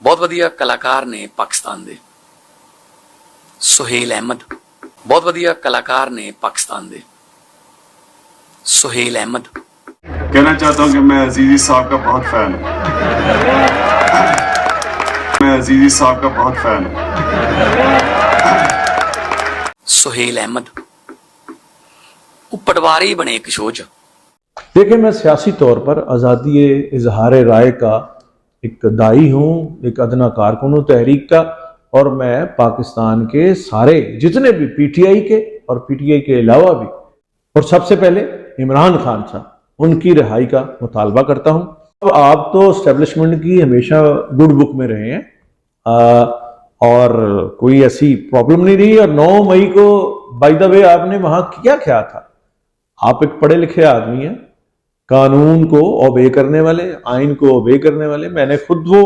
ਬਹੁਤ ਵਧੀਆ ਕਲਾਕਾਰ ਨੇ ਪਾਕਿਸਤਾਨ ਦੇ। ਸੁਹੇਲ ਅਹਿਮਦ ਬਹੁਤ ਵਧੀਆ ਕਲਾਕਾਰ ਨੇ ਪਾਕਿस्तान ਦੇ। सुहेल अहमद। कहना चाहता हूँ कि मैं अजीजी साहब का बहुत फैन हूँ। मैं अजीजी साहब का बहुत फैन हूँ। सुहेल अहमद वो पटवारी बने एक शो च। देखिए, मैं सियासी तौर पर आज़ादी इजहार राय का एक दाई हूँ, एक अदना कारकुन हूँ तहरीक का, और मैं पाकिस्तान के सारे जितने भी पीटीआई के और पीटीआई के अलावा भी, और सबसे पहले इमरान खान साहब, उनकी रिहाई का मुतालबा करता हूँ। अब आप तो एस्टेब्लिशमेंट की हमेशा गुड बुक में रहे हैं और कोई ऐसी प्रॉब्लम नहीं रही। और 9 मई को बाय द वे आपने वहाँ क्या था? आप एक पढ़े लिखे आदमी हैं, कानून को ओबे करने वाले, आइन को ओबे करने वाले। मैंने खुद वो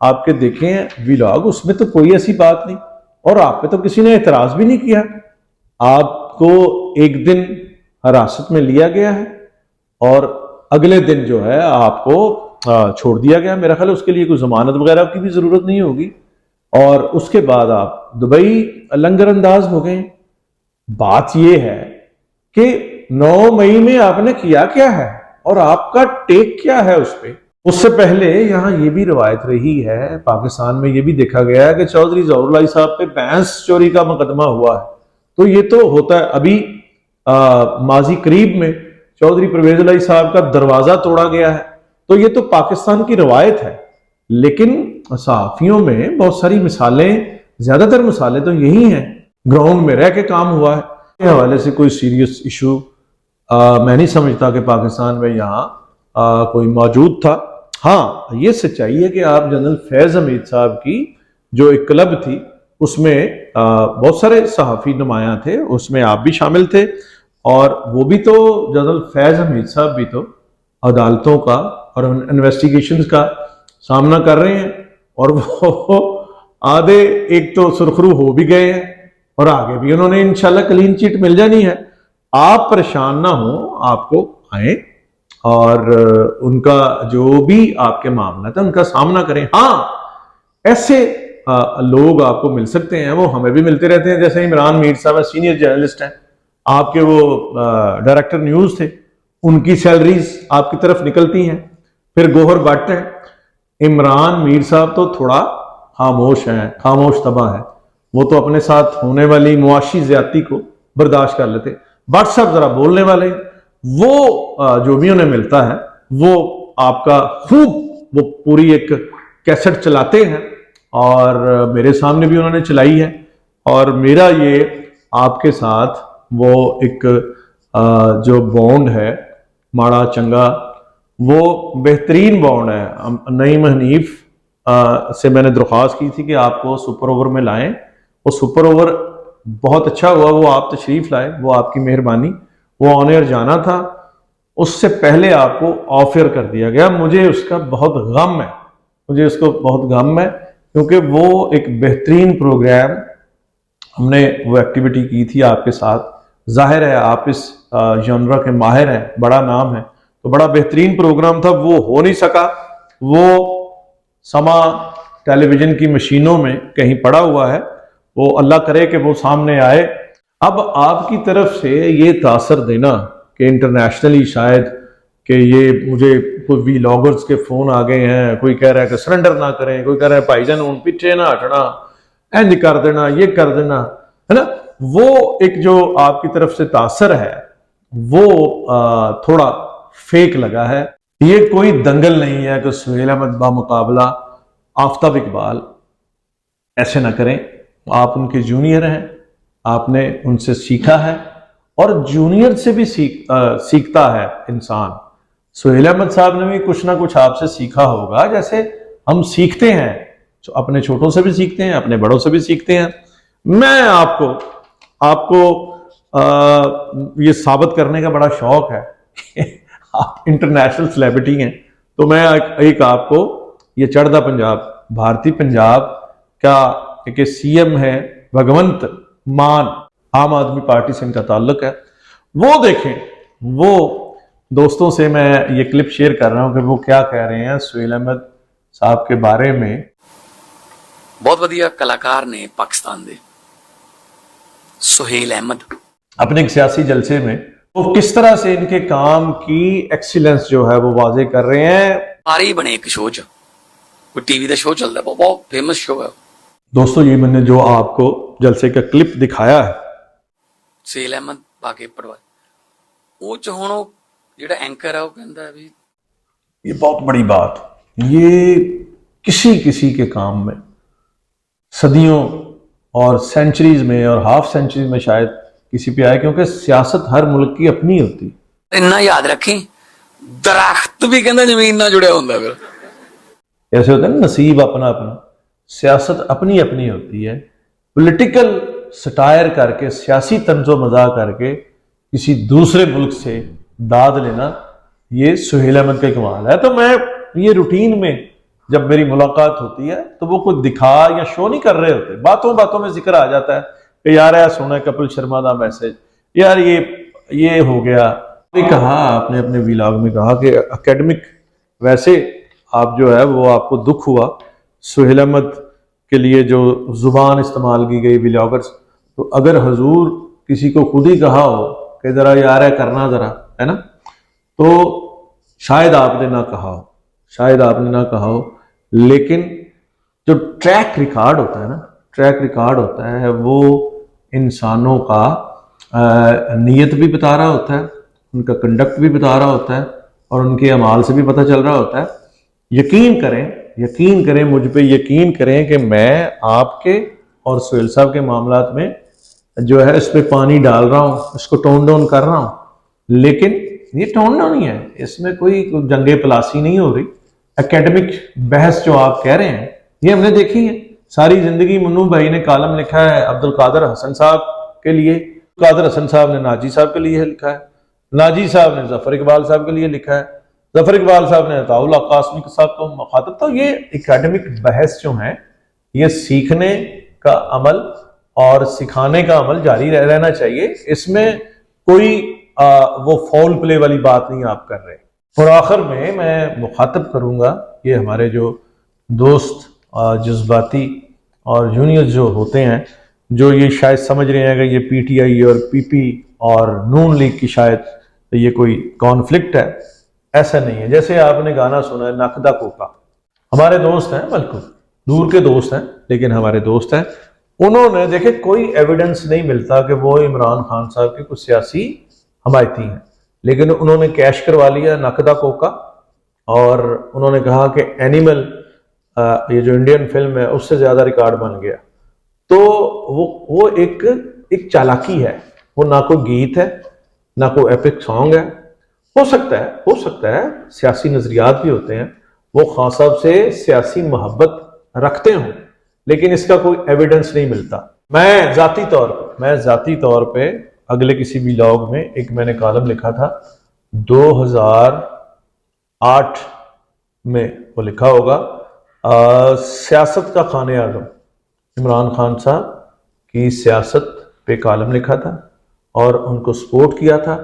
आपके देखे हैं व्लॉग, उसमें तो कोई ऐसी बात नहीं, और आप पे तो किसी ने एतराज भी नहीं किया। आपको एक दिन हिरासत में लिया गया है और अगले दिन जो है आपको छोड़ दिया गया। मेरा ख्याल है उसके लिए कोई जमानत वगैरह की भी जरूरत नहीं होगी, और उसके बाद आप दुबई लंगर अंदाज हो गए। बात यह है कि 9 मई में आपने किया क्या है और आपका टेक क्या है उस पे। उससे पहले यहाँ ये भी रवायत रही है, पाकिस्तान में ये भी देखा गया है कि चौधरी ज़हूरुल्लाह साहब पे भैंस चोरी का मुकदमा हुआ है। तो ये तो होता है। अभी माजी करीब में चौधरी परवेज इलाही साहब का दरवाजा तोड़ा गया है। तो ये तो पाकिस्तान की रवायत है, लेकिन सहाफियों में बहुत सारी मिसालें, ज्यादातर मिसालें तो यही हैं, ग्राउंड में रह के काम हुआ है। इस हवाले से कोई सीरियस इशू मैं नहीं समझता कि पाकिस्तान में यहाँ कोई मौजूद था। हाँ, ये सच्चाई है कि आप जनरल फैज हमीद साहब की जो एक क्लब थी उसमें बहुत सारे सहाफ़ी नुमायां थे, उसमें आप भी शामिल थे, और वो भी तो जनरल फैज हमीद साहब भी तो अदालतों का और इन्वेस्टिगेशंस का सामना कर रहे हैं, और वो आधे एक तो सुरखरू हो भी गए हैं और आगे भी उन्होंने इंशाल्लाह क्लीन चिट मिल जानी है। आप परेशान ना हो, आपको आए और उनका जो भी आपके मामला था उनका सामना करें। हाँ, ऐसे लोग आपको मिल सकते हैं, वो हमें भी मिलते रहते हैं। जैसे इमरान मीर साहब सीनियर जर्नलिस्ट हैं, आपके वो डायरेक्टर न्यूज़ थे, उनकी सैलरीज आपकी तरफ निकलती हैं। फिर गोहर भट्ट हैं। इमरान मीर साहब तो थोड़ा खामोश हैं, खामोश तबाह है। वो तो अपने साथ होने वाली मुआशी ज्यादती को बर्दाश्त कर लेते। भट्ट साहब जरा बोलने वाले, वो जो भी उन्हें मिलता है वो आपका खूब वो पूरी एक कैसेट चलाते हैं, और मेरे सामने भी उन्होंने चलाई है। और मेरा ये आपके साथ वो एक जो बॉन्ड है माड़ा चंगा, वो बेहतरीन बॉन्ड है। नईम हनीफ से मैंने दरख्वास्त की थी कि आपको सुपर ओवर में लाएं। वो सुपर ओवर बहुत अच्छा हुआ, वो आप तशरीफ लाए, वो आपकी मेहरबानी। वो ऑन एयर जाना था, उससे पहले आपको ऑफ एयर कर दिया गया। मुझे उसका बहुत गम है, मुझे उसको बहुत गम है, क्योंकि वो एक बेहतरीन प्रोग्राम हमने वो एक्टिविटी की थी आपके साथ। जाहिर है आप इस जॉनरा के माहिर हैं, बड़ा नाम है, तो बड़ा बेहतरीन प्रोग्राम था। वो हो नहीं सका, वो समा टेलीविजन की मशीनों में कहीं पड़ा हुआ है। वो अल्लाह करे कि वो सामने आए। अब आपकी तरफ से ये तासर देना कि इंटरनेशनली शायद कि ये मुझे कोई व्लॉगर्स के फोन आ गए हैं, कोई कह रहा है कि सरेंडर ना करें, कोई कह रहा है भाईजान उन पीछे ना हटना, इंज कर देना, ये कर देना, है ना। वो एक जो आपकी तरफ से तासर है वो थोड़ा फेक लगा है। ये कोई दंगल नहीं है कि सुहेल अहमद बामुकाबला आफ्ताब इकबाल, ऐसे ना करें। आप उनके जूनियर हैं, आपने उनसे सीखा है, और जूनियर से भी सीखता है इंसान। सुहेल अहमद साहब ने भी कुछ ना कुछ आपसे सीखा होगा, जैसे हम सीखते हैं, अपने छोटों से भी सीखते हैं, अपने बड़ों से भी सीखते हैं। मैं आपको ये साबित करने का बड़ा शौक है कि आप इंटरनेशनल सेलिब्रिटी हैं। तो मैं एक आपको ये चढ़दा पंजाब, भारतीय पंजाब का एक सीएम है भगवंत मान, आम आदमी पार्टी से इनका ताल्लुक है, वो देखें। वो दोस्तों से मैं ये क्लिप शेयर कर रहा हूं कि वो क्या कह रहे हैं सुहेल अहमद साहब के बारे में। ਬਹੁਤ ਵਧੀਆ ਕਲਾਕਾਰ ਨੇ ਪਾਕਿस्तान ਦੇ सुहेल अहमद। अपने एक सियासी जलसे में वो किस तरह से इनके काम की एक्सीलेंस जो है वो वाजे कर रहे हैं। सारे ही बने एक शो च, कोई टीवी का शो चलता है, बहुत फेमस शो है। दोस्तों ये मैंने जो आपको जलसे का क्लिप दिखाया है, सुहेल अहमद बाकी पटवारी, वो च हुण जिहड़ा एंकर है वो कहंदा भी ये बहुत बड़ी बात, ये किसी किसी के काम में सदियों और सेंचुरीज में और हाफ सेंचुरी में शायद किसी पे आए, क्योंकि सियासत हर मुल्क की अपनी होती है। इन्ना याद रखें, दरख्त भी कहंदा जमीन नाल जुड़िया हुंदा फिर। ऐसे होता है ना, नसीब अपना अपना, सियासत अपनी अपनी होती है। पॉलिटिकल सटायर करके, सियासी तंजो मज़ाक करके किसी दूसरे मुल्क से दाद लेना, ये सुहेल अहमद का कमाल है। तो मैं ये रूटीन में जब मेरी मुलाकात होती है तो वो कुछ दिखा या शो नहीं कर रहे होते, बातों बातों में जिक्र आ जाता है कि यार ऐसा सुना कपिल शर्मा का मैसेज, यार ये हो गया। भी कहा आपने अपने व्लॉग में कहा कि एकेडमिक, वैसे आप जो है वो आपको दुख हुआ सुहेल अहमद के लिए जो जुबान इस्तेमाल की गई व्लॉगर्स, तो अगर हजूर किसी को खुद ही कहा हो कि ज़रा यार है करना ज़रा, है ना, तो शायद आपने ना कहा हो, शायद आपने ना कहा हो। लेकिन जो ट्रैक रिकॉर्ड होता है ना, ट्रैक रिकॉर्ड होता है वो इंसानों का नीयत भी बता रहा होता है, उनका कंडक्ट भी बता रहा होता है, और उनके अमाल से भी पता चल रहा होता है। यकीन करें मुझ पे, यकीन करें कि मैं आपके और सुहेल साहब के मामलात में जो है इस पे पानी डाल रहा हूँ, इसको टोन डाउन कर रहा हूँ, लेकिन ये टोन डाउन ही है, इसमें कोई जंगे पलासी नहीं हो रही। एकेडमिक बहस जो आप कह रहे हैं ये हमने देखी है सारी जिंदगी। मन्नू भाई ने कॉलम लिखा है अब्दुल कादिर हसन साहब के लिए, कादिर हसन साहब ने नाजी साहब के लिए लिखा है, नाजी साहब ने जफर इकबाल साहब के लिए लिखा है, जफर इकबाल साहब ने अताउल कासमी साहब को मुखातब। तो ये एकेडमिक बहस जो है, ये सीखने का अमल और सिखाने का अमल जारी रहना चाहिए, इसमें कोई वो फाउल प्ले वाली बात नहीं आप कर रहे। और आखिर में मैं मुखातब करूंगा ये हमारे जो दोस्त जज्बाती और जूनियर्स जो होते हैं, जो ये शायद समझ रहे हैं कि ये पीटीआई और पीपी और नून लीग की शायद ये कोई कॉन्फ्लिक्ट है, ऐसा नहीं है। जैसे आपने गाना सुना है नकदा कोका, हमारे दोस्त हैं, बिल्कुल दूर के दोस्त हैं लेकिन हमारे दोस्त हैं। उन्होंने देखे कोई एविडेंस नहीं मिलता कि वो इमरान खान साहब के कुछ सियासी हमायती हैं, लेकिन उन्होंने कैश करवा लिया नकदा कोका, और उन्होंने कहा कि एनिमल ये जो इंडियन फिल्म है उससे ज्यादा रिकॉर्ड बन गया। तो वो एक चालाकी है, वो ना कोई गीत है ना कोई एपिक सॉन्ग है। हो सकता है सियासी नजरियात भी होते हैं, वो खान साहब से सियासी मोहब्बत रखते हों, लेकिन इसका कोई एविडेंस नहीं मिलता। मैं जाती तौर पे अगले किसी व्लॉग में एक मैंने कॉलम लिखा था 2008 में, वो लिखा होगा सियासत का खाने आज़म, इमरान खान साहब की सियासत पे कॉलम लिखा था और उनको सपोर्ट किया था।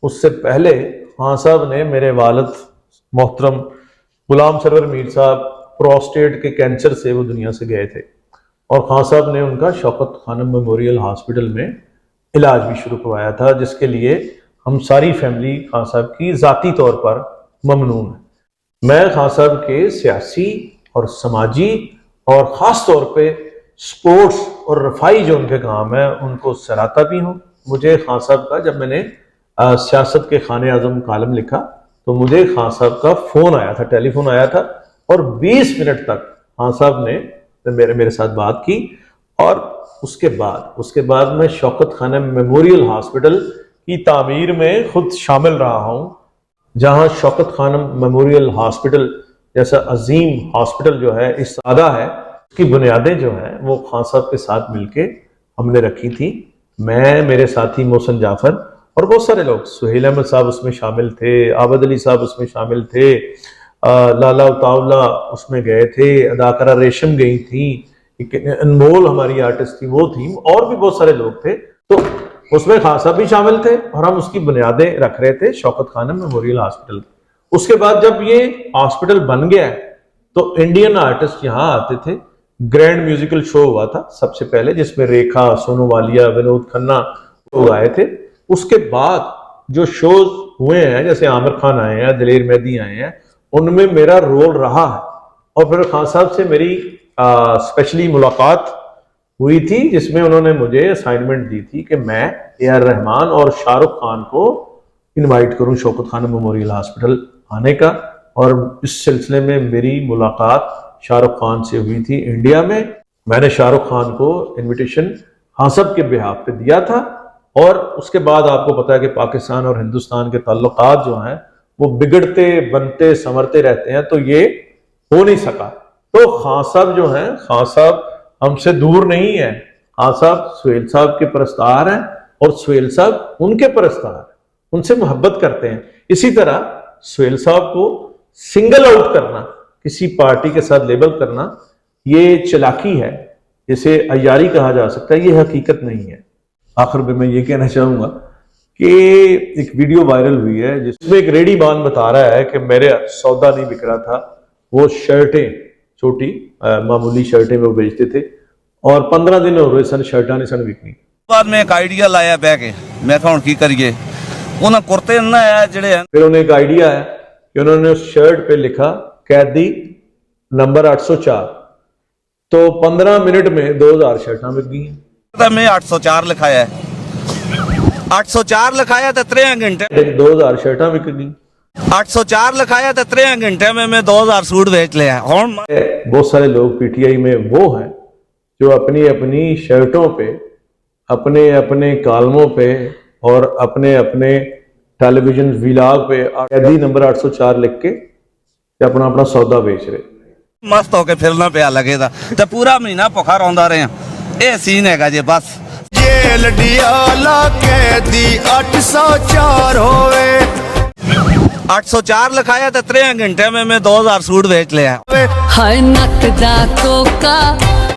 उससे पहले खान साहब ने मेरे वालिद मोहतरम गुलाम सरवर मीर साहब प्रोस्टेट के कैंसर से वो दुनिया से गए थे, और खान साहब ने उनका शौकत खानम मेमोरियल हॉस्पिटल में इलाज भी शुरू करवाया था, जिसके लिए हम सारी फैमिली खान साहब की ज़ाती तौर पर ममनून है। मैं खान साहब के सियासी और समाजी और ख़ास तौर पे स्पोर्ट्स और रफाई जो उनके काम है उनको सराहता भी हूँ। मुझे खान साहब का, जब मैंने सियासत के खाने आज़म कॉलम लिखा तो मुझे खान साहब का फ़ोन आया था, टेलीफोन आया था, और 20 मिनट तक खान साहब ने मेरे साथ बात की। और उसके बाद मैं शौकत खानम मेमोरियल हॉस्पिटल की तामीर में खुद शामिल रहा हूँ, जहाँ शौकत खानम मेमोरियल हॉस्पिटल जैसा अजीम हॉस्पिटल जो है इस सादा है, उसकी बुनियादें जो हैं वो खान साहब के साथ मिलके हमने रखी थी। मैं, मेरे साथी मोहसिन जाफर और बहुत सारे लोग, सुहेल अहमद साहब उसमें शामिल थे, आबद अली साहब उसमें शामिल थे, लाला उतावला उसमें गए थे, अदाकारा रेशम गई थी, अनमोल हमारी आर्टिस्ट थी वो थी, और भी बहुत सारे लोग थे। तो उसमें खान साहब भी शामिल थे और हम उसकी बुनियादें रख रहे थे शौकत खानम मेमोरियल हॉस्पिटल। उसके बाद जब ये हॉस्पिटल बन गया तो इंडियन आर्टिस्ट यहाँ आते थे, ग्रैंड म्यूजिकल शो हुआ था सबसे पहले, जिसमें रेखा, सोनू वालिया, विनोद खन्ना लोग आए थे। उसके बाद जो शोज हुए हैं, जैसे आमिर खान आए हैं, दिलेर मेहदी आए हैं, उनमें मेरा रोल रहा है। और फिर खान साहब से मेरी स्पेशली मुलाकात हुई थी, जिसमें उन्होंने मुझे असाइनमेंट दी थी कि मैं ए.आर. रहमान और शाहरुख खान को इनवाइट करूं शौकत खान मेमोरियल हॉस्पिटल आने का। और इस सिलसिले में मेरी मुलाकात शाहरुख खान से हुई थी इंडिया में। मैंने शाहरुख खान को इनविटेशन खान साहब के बिहाफ पे दिया था। और उसके बाद आपको पता है कि पाकिस्तान और हिंदुस्तान के ताल्लुकात जो हैं वो बिगड़ते बनते संवरते रहते हैं, तो ये हो नहीं सका। तो खान साहब जो हैं, खान साहब हमसे दूर नहीं है। खान साहब सुहेल साहब के परस्तार हैं और सुहेल साहब उनके परस्तार हैं, उनसे मोहब्बत करते हैं। इसी तरह सुहेल साहब को सिंगल आउट करना, किसी पार्टी के साथ लेबल करना, ये चलाकी है, इसे अय्यारी कहा जा सकता है, ये हकीकत नहीं है। आखिर में मैं ये कहना चाहूंगा कि एक वीडियो वायरल हुई है जिसमें एक रेडी बान बता रहा है कि मेरे सौदा नहीं बिक रहा था। वो शर्टें, छोटी मामूली शर्टें वो बेचते थे और 15 दिन हो गए सन शर्टा नहीं सन बिकनी। बाद में एक आइडिया लाया बह के, मैं कहा हुण की करिए, उन्हें कुर्ते ना है जिहड़े फिर उन्हें एक आइडिया है कि उन्होंने उस शर्ट पे लिखा कैदी नंबर 804, तो 15 मिनट में 2000 शर्टां बिक गई। मैं 804 लिखाया है, 804 लिखाया तो 3 घंटे 2000 शर्टां बिक गई। 804 लिखाया तो 3 घंटे में मैं 2000 सूट बेच लिया। हुण बहुत सारे लोग पीटीआई में वो हैं जो अपनी अपनी शर्टों पे, अपने अपने कालमों पे और अपने अपने टेलीविजन विलाग पे कैदी नंबर 804 लिख के अपना अपना सौदा बेच रहे। मस्त होके फिरना पिया लगेगा तो पूरा महीना भुखा रौंदा रहे। ये सीन हैगा जी बस। जेल डियाला कैदी 804 होवे, 804 लिखाया तो 3 घंटे में मैं 2000 सूट बेच लिया। हाय नक दा कोका